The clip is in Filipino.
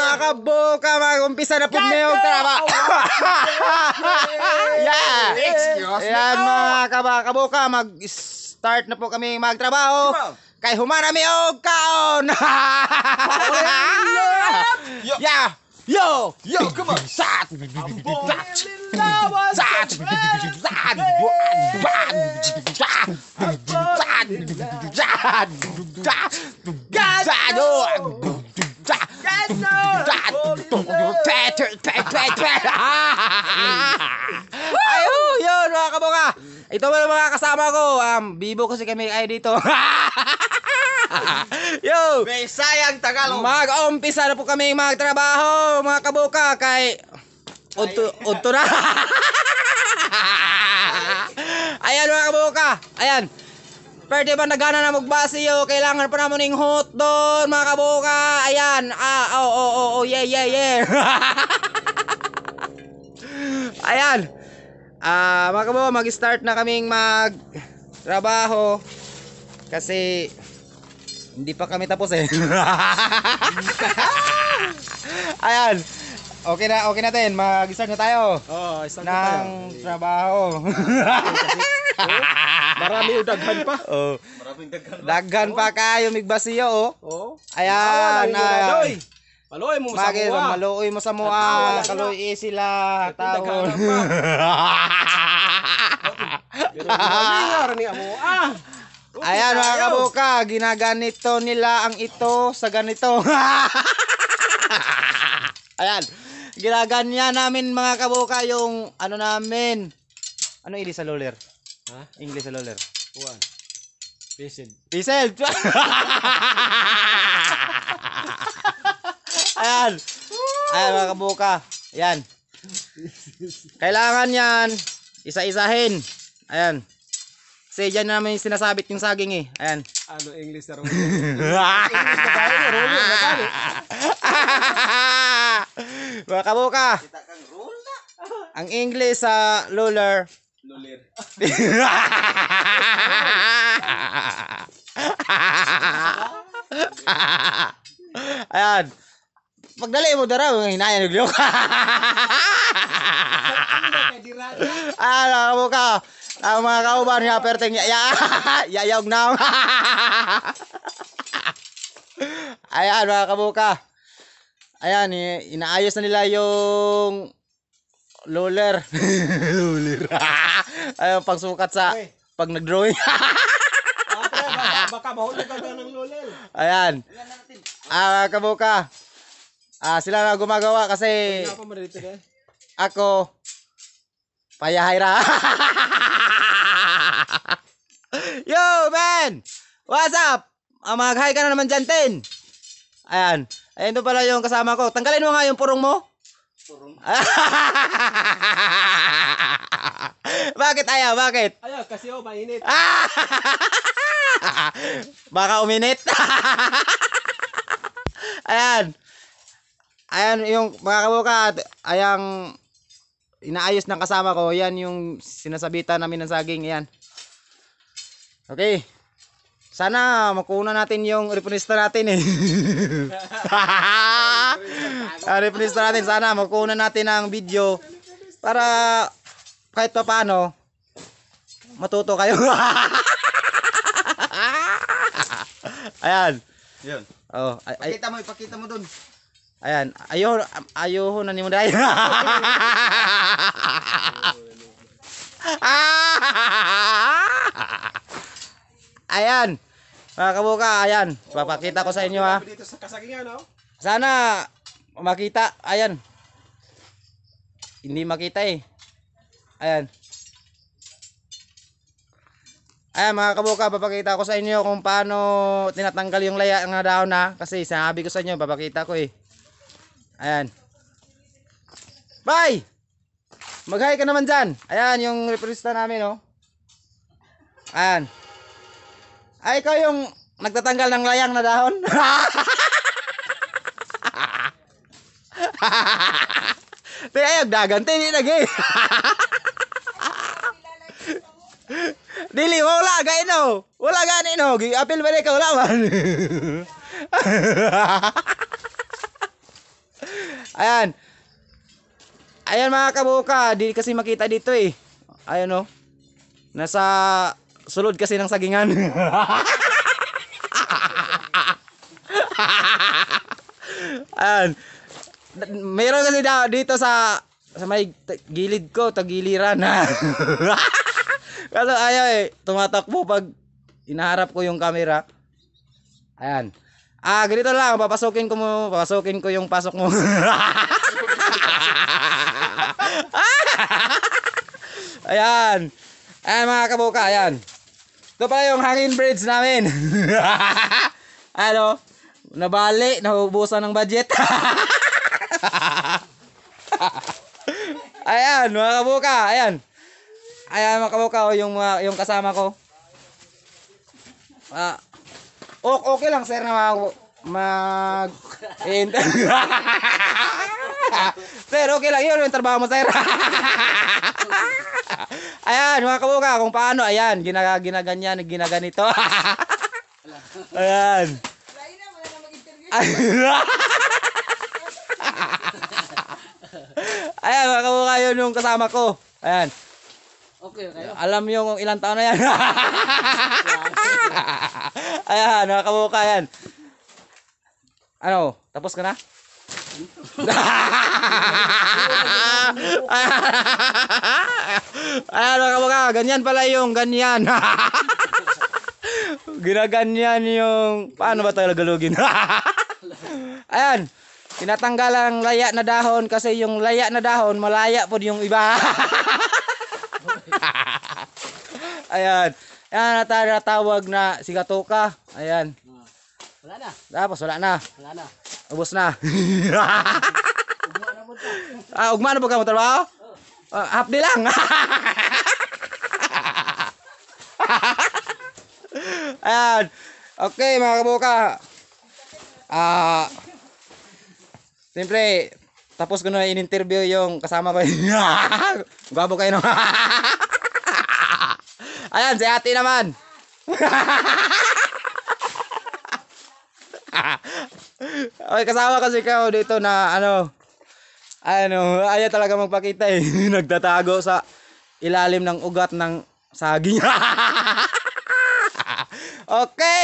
mga kabuka, mag-umpisa na po niyong trabaho. Yeah. Ayan mga kabuka, mag-start na po kami magtrabaho. Kay humarami og kaon. Yeah. Yo, come on. Sat. Ayo, yun mga kabuka. Ito mga kasama ko. Bibo kasi kami ay dito. Yo, Bisayang Tagalog. mag-umpisa na po kami magtrabaho mga kabuka kay udto na. Ayan mga kabuka. Ayan. Pwede ba nagana na magbasiyo? Kailangan pa naman ng hot doon mga kabuka. Ayan. Yeah. Ayan. Mga kabuka, mag-start na kaming magtrabaho kasi hindi pa kami tapos eh. Ayan. Okay na din. Mag-start na tayo. Start na tayo. Ng trabaho. Marami yung daghan pa. Maraming daghan pa kayo migbasiyo Ayan. Maluoy mo sa mua. Maluoy mo sa mua. Kaluoy sila. Tawon. Ayan mga kabuka, ginaganito nila ang ito sa ganito. Ayan, ginaganyan namin mga kabuka yung ano namin. Ano English sa loler? Ha? English sa loler. One. Pised. Ayan. Ayan mga kabuka. Ayan. Kailangan yan isa-isahin. Ayan. Kasi dyan namin sinasabit yung saging eh. Ayan. Ano English na rin? Mga kabuka. Ang English sa loler. Lulir. Ayan. Pagdali mo daraw, hinayan yung liyok. Ayan mga kabuka. Ang mga kauban niya perteng yayog na. Ayan mga kabuka. Ayan, inaayos na nila yung loler. Loler. Ayan, pagsukat sa pag nag-drawing. Baka mahulog ka ng lulir. Ayan. Mga kabuka. Sila na gumagawa kasi ako payahayra. Yo, man! What's up? Mag-hi ka na naman dyan, Ten. Ayan. Ayan doon pala yung kasama ko. Tanggalin mo nga yung purong mo. Purong? Bakit ayaw? Bakit? Ayaw, kasi mainit. Baka uminit. Ayan. Ayan yung mga kabuka. Ayang inaayos ng kasama ko. Yan yung sinasabitan namin ng saging. Yan. Okay. Sana makuha natin yung reponista natin eh. Reponista natin. Sana makuha natin ang video. Para kahit pa paano matuto kayo. Ayan. Yan. Ipakita mo dun. Ayan, ayaw na ni mo dahil. Ayan. Mga kabuka, ayan. Papakita ko sa inyo ha. Dito sa kasagingan, no? Sana makita. Ayan. Hindi makita eh. Ayan. Ayan mga kabuka, papakita ko sa inyo kung paano tinatanggal yung laya ng dahon na. Kasi sinabi ko sa inyo, papakita ko eh. Ayan. Bye! Mag-hi ka naman dyan. Ayan yung reprista namin oh. Ayan. Ay, ikaw yung nagtatanggal ng layang na dahon. Ayog dagan, hindi lagi. Dili, wala gay no. Wala gani no. Apil ba ka wala man. Ayan. Ayan mga kabuka, di kasi makita dito eh. Ayan oh. Nasa sulod kasi ng sagingan. Ayan. Meron kasi dito sa may gilid ko, tagiliran ha. Kaso ayaw eh, tumatakbo pag inaharap ko yung camera. Ayan. Ganito lang, papasukin ko yung pasok mo. Ayan. Ayan mga kabuka, ayan. Ito pala yung hangin bridge namin. Ano? Nabali, nahubusan ng budget. Ayan mga kabuka, ayan. Ayan mga kabuka, yung kasama ko. Okay lang sir na mag sir, okay lang yun yung trabaho mo sir. Ayan mga kabuka, kung paano, ayan, ginaganyan, ginaganito. Ayan. Ayan mga kabuka, yun yung kasama ko. Ayan. Okay kayo. Alam nyo kung ilang taon na yan. Ayan, mga kabuka yan. Ano, tapos ka na? Ayan mga kabuka, ganyan pala yung ganyan. Ginaganyan yung, paano ba tayo galugin? Ayan, tinatanggal ang laya na dahon kasi yung laya na dahon malaya po yung iba. Ayan. Ayan natawag na sigatoka. Ayan. Wala na. Tapos wala na. Wala na. Ubos na. Ugma na mo ta. Ugma na po ka mo trabaho? Half day lang. Ayan. Okay mga kabuka. Siyempre, tapos ko na in-interview yung kasama ko. Gwabo kayo no. Ayan, si ate naman. Okay, kasama kasi kayo dito na ayaw talaga magpakita eh. Nagtatago sa ilalim ng ugat ng saging. Okay.